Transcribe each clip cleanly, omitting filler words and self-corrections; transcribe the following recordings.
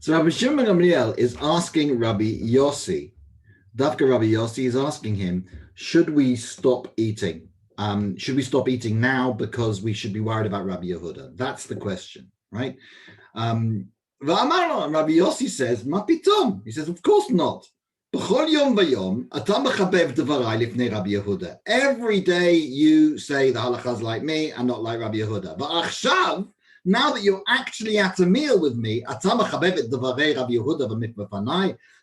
So Rabbi Shimon Gamliel is asking Rabbi Yossi, Dafka Rabbi Yossi is asking him, should we stop eating? Should we stop eating now because we should be worried about Rabbi Yehuda? That's the question, right? Rabbi Yossi says, Ma pitom? He says, of course not. Every day you say the halakha is like me and not like Rabbi Yehuda. But now that you're actually at a meal with me,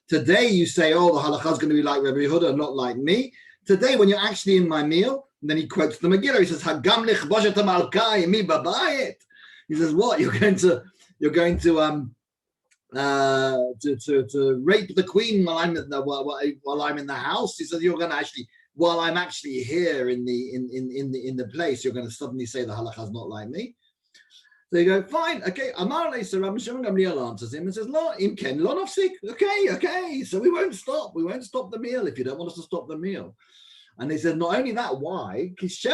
today you say, oh, the halakha is going to be like Rabbi Yehuda, not like me. Today, when you're actually in my meal, and then he quotes the Megillah. He says, "Hagam lichboshet hamalkai mi babayit." He says, what? You're going to rape the queen while I'm in the house. He says, you're going to actually, while I'm actually here in the place, you're going to suddenly say the halakha is not like me. So you go, fine, okay. Amar le, so Rabbi Shimon Gamliel answers him and says, lo, im ken lo nafsik. Okay. So we won't stop. We won't stop the meal if you don't want us to stop the meal. And they said, not only that, why? Because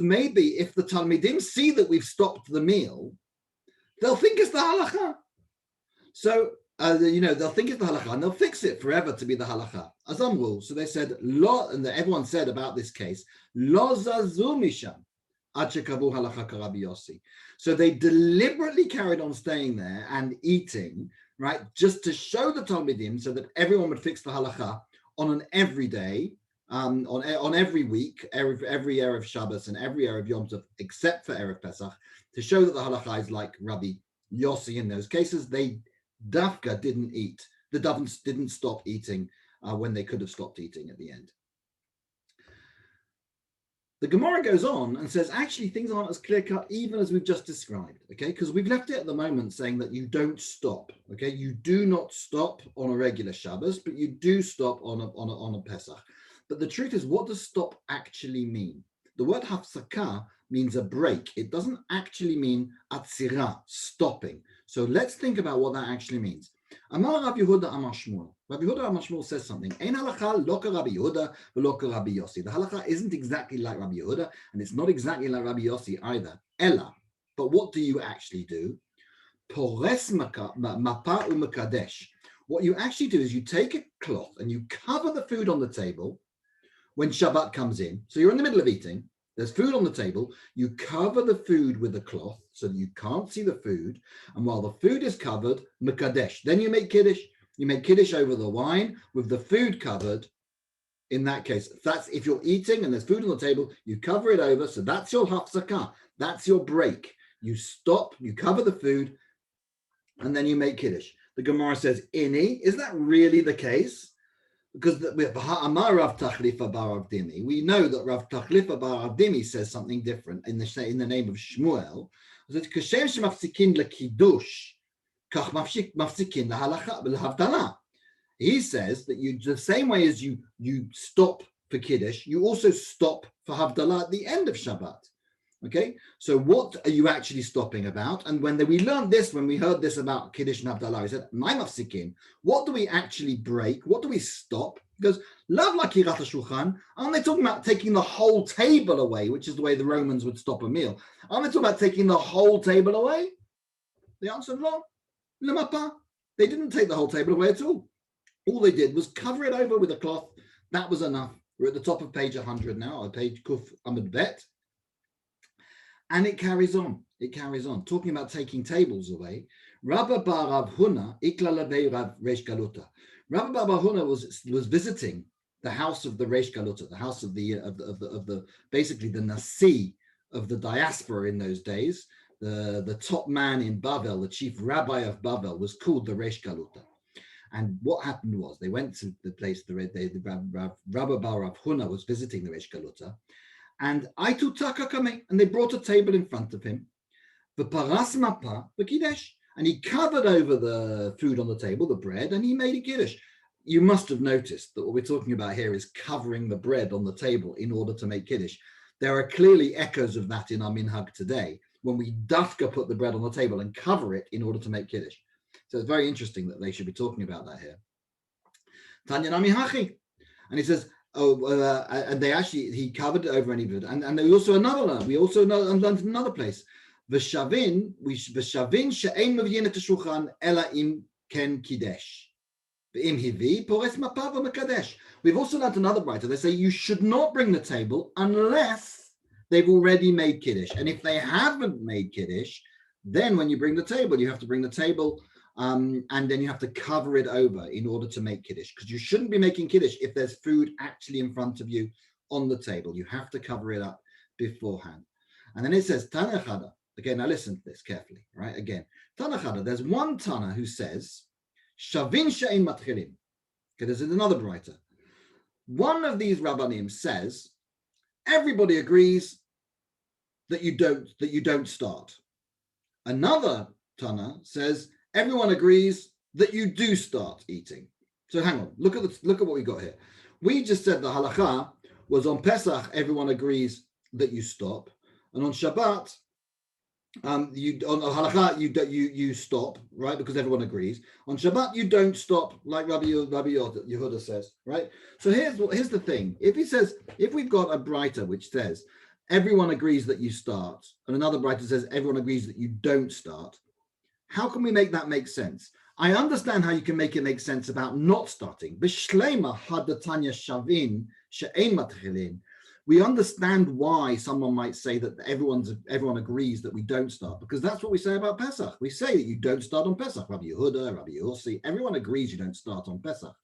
maybe if the Talmidim see that we've stopped the meal, they'll think it's the halakha. So, they'll think it's the halakha and they'll fix it forever to be the halakha. As Amru, so they said, lo, and everyone said about this case, lo zazu misham. So they deliberately carried on staying there and eating, right, just to show the Talmidim so that everyone would fix the halakha on an everyday, on every week, every Erev Shabbos and every Erev Yom Tov, except for Erev Pesach, to show that the halakha is like Rabbi Yossi in those cases. They dafka didn't eat. The Davans didn't stop eating when they could have stopped eating at the end. The Gemara goes on and says, actually, things aren't as clear-cut even as we've just described, okay? Because we've left it at the moment saying that you don't stop, okay? You do not stop on a regular Shabbos, but you do stop on a Pesach. But the truth is, what does stop actually mean? The word hafsaka means a break. It doesn't actually mean atzira, stopping. So let's think about what that actually means. Amar Rav Yehuda Amar Shmuel. Rav Yehuda Amar Shmuel says something. Ein halakha lo ka Rabbi Yehuda v'lo ka Rabbi Yossi. The halakha isn't exactly like Rabbi Yehuda, and it's not exactly like Rabbi Yossi either. Ella. But what do you actually do? Pores mapa u'mekadesh. What you actually do is you take a cloth and you cover the food on the table when Shabbat comes in. So you're in the middle of eating. There's food on the table. You cover the food with a cloth so that you can't see the food. And while the food is covered, mekadesh. Then you make kiddush. You make kiddush over the wine with the food covered. In that case, that's if you're eating and there's food on the table, you cover it over. So that's your hafsakah. That's your break. You stop, you cover the food, and then you make kiddush. The Gemara says, Ini, is that really the case? Because with Amar Rav Tachlifa bar Rav Dimi, we know that Rav Tachlifa bar Rav Dimi says something different in the name of Shmuel. He says that you, the same way as you stop for Kiddush, you also stop for Havdalah at the end of Shabbat. Okay, so what are you actually stopping about? And when we learned this, when we heard this about Kiddush and Havdalah, he said, "My mafsikin, what do we actually break? What do we stop?" Because love like Kirat HaShulchan, aren't they talking about taking the whole table away, which is the way the Romans would stop a meal? Aren't they talking about taking the whole table away? The answer is no. Lemapa. They didn't take the whole table away at all. All they did was cover it over with a cloth. That was enough. We're at the top of page 100 now, page Kuf Amud Bet. And it carries on. It carries on. Talking about taking tables away. Rabba bar Rav Huna ikla lebei Rav Reish Galuta. Rabba bar Rav Huna was visiting the house of the Reish Galuta, the house of the basically the Nasi of the diaspora in those days. The top man in Bavel, the chief rabbi of Bavel, was called the Reish Galuta. And what happened was they went to the place. Rabba bar Rav Huna was visiting the Reish Galuta. And Aitu Taka Kame, and they brought a table in front of him. The paras mapa, the kiddush, and he covered over the food on the table, the bread, and he made a kiddush. You must have noticed that what we're talking about here is covering the bread on the table in order to make kiddush. There are clearly echoes of that in our minhag today, when we dafka put the bread on the table and cover it in order to make kiddush. So it's very interesting that they should be talking about that here. Tanya Nami Hachi, and he says, and he covered it over and he did. And there was also another learn. We also learned another place. ושבין שאין מביאים את השולחן, אלא אם כן קידש. ואם הביא, פורס מפה ומקדש. We've also learned another brighter. They say you should not bring the table unless they've already made Kiddush. And if they haven't made Kiddush, then when you bring the table, you have to bring the table and then you have to cover it over in order to make Kiddush. Because you shouldn't be making Kiddush if there's food actually in front of you on the table. You have to cover it up beforehand. And then it says, Tana Chada. Again, now listen to this carefully, right? Again, Tana Chada, there's one Tana who says, Shavin she'ein matchilim. Okay, there's another writer. One of these Rabbanim says, everybody agrees that you don't start. Another Tana says, everyone agrees that you do start eating. So hang on, look at what we got here. We just said the halakha was on Pesach, everyone agrees that you stop, and on Shabbat, on halakha you stop, right? Because everyone agrees. On Shabbat you don't stop, like Rabbi Yehuda says, right? So here's the thing. If we've got a brighter which says everyone agrees that you start, and another brighter says everyone agrees that you don't start, how can we make that make sense? I understand how you can make it make sense about not starting. B'shleima hadatanya shavin she'ein matchilin. We understand why someone might say that everyone agrees that we don't start, because that's what we say about Pesach. We say that you don't start on Pesach. Rabbi Yehuda, Rabbi Yossi, everyone agrees you don't start on Pesach.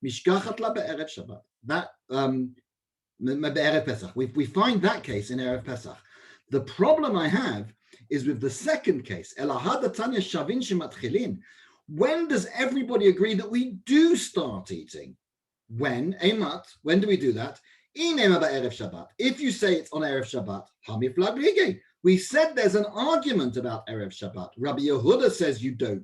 Mishkachat la be'erev Shabbat. That be'erev Pesach. We find that case in Erev Pesach. The problem I have is with the second case. Elahad Tanya Shavin shematchilin. When does everybody agree that we do start eating? When do we do that? If you say it's on Erev Shabbat, we said there's an argument about Erev Shabbat. Rabbi Yehuda says you do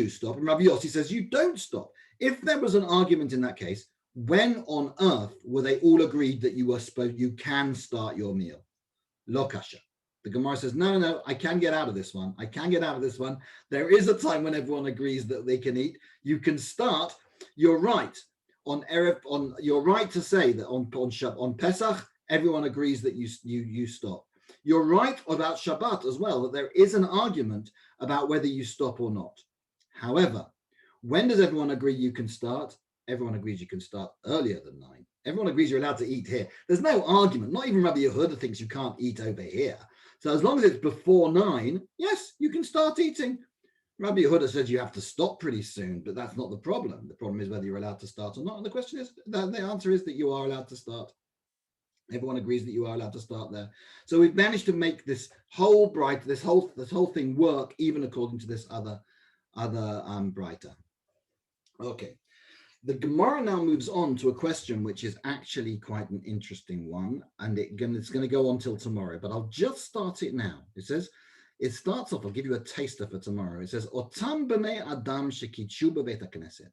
stop, and Rabbi Yossi says you don't stop. If there was an argument in that case, when on earth were they all agreed that you can start your meal? Lo kasha. The Gemara says, no, I can get out of this one. There is a time when everyone agrees that they can eat. You can start. You're right. You're right to say that on Pesach, everyone agrees that you stop. You're right about Shabbat as well, that there is an argument about whether you stop or not. However, when does everyone agree you can start? Everyone agrees you can start earlier than 9. Everyone agrees you're allowed to eat here. There's no argument. Not even Rabbi Yehuda thinks you can't eat over here. So as long as it's before 9, yes, you can start eating. Rabbi Yehuda says you have to stop pretty soon, but that's not the problem. The problem is whether you're allowed to start or not. And the question is, the answer is that you are allowed to start. Everyone agrees that you are allowed to start there. So we've managed to make this whole thing work, even according to this other brighter. Okay. The Gemara now moves on to a question which is actually quite an interesting one, and it's going to go on till tomorrow, but I'll just start it now. It starts off, I'll give you a taster for tomorrow. It says, Otam b'nei adam shekidshu b'beit HaKnesset.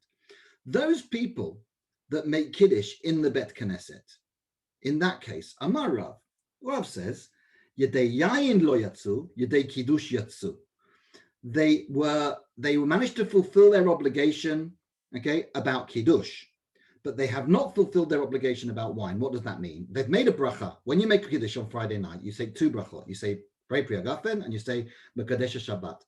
Those people that make Kiddush in the Bet Knesset. In that case, Amar Rav. Rav says, Yedei yayin lo yatsu, Yedei Kiddush yatsu. They managed to fulfill their obligation, okay, about Kiddush, but they have not fulfilled their obligation about wine. What does that mean? They've made a bracha. When you make Kiddush on Friday night, you say 2 brachot. You say Brei Pri Hagafen and you say Mekadesh Shabbat.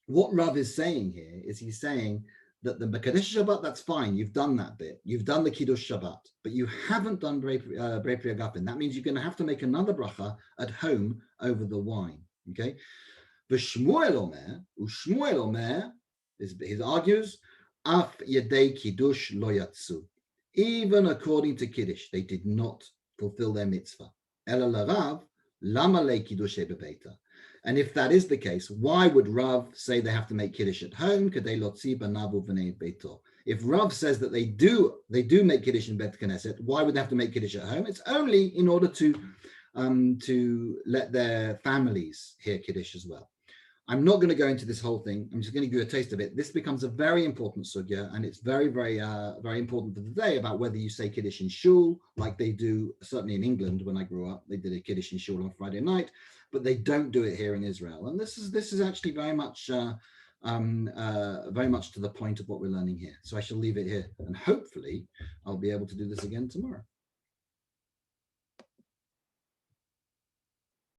What Rav is saying here is he's saying that the Mekadesh Shabbat, that's fine. You've done that bit. You've done the Kiddush Shabbat, but you haven't done Brei Pri Hagafen. That means you're going to have to make another bracha at home over the wine. Okay? Shmuel Omer, he argues, Af Yedei Kiddush lo yatsu. Even according to Kiddush, they did not fulfill their mitzvah. Ela larav, lama le Kiddush bebeita. And if that is the case, why would Rav say they have to make Kiddush at home? Kadei lotzi banavu v'nei beito. If Rav says that they do make Kiddush in Bet Knesset, why would they have to make Kiddush at home? It's only in order to let their families hear Kiddush as well. I'm not going to go into this whole thing. I'm just going to give you a taste of it. This becomes a very important sugya, and it's very, very, very important for today about whether you say Kiddush in shul, like they do, certainly in England when I grew up. They did a Kiddush in shul on Friday night, but they don't do it here in Israel. And this is actually very much to the point of what we're learning here. So I shall leave it here, and hopefully I'll be able to do this again tomorrow.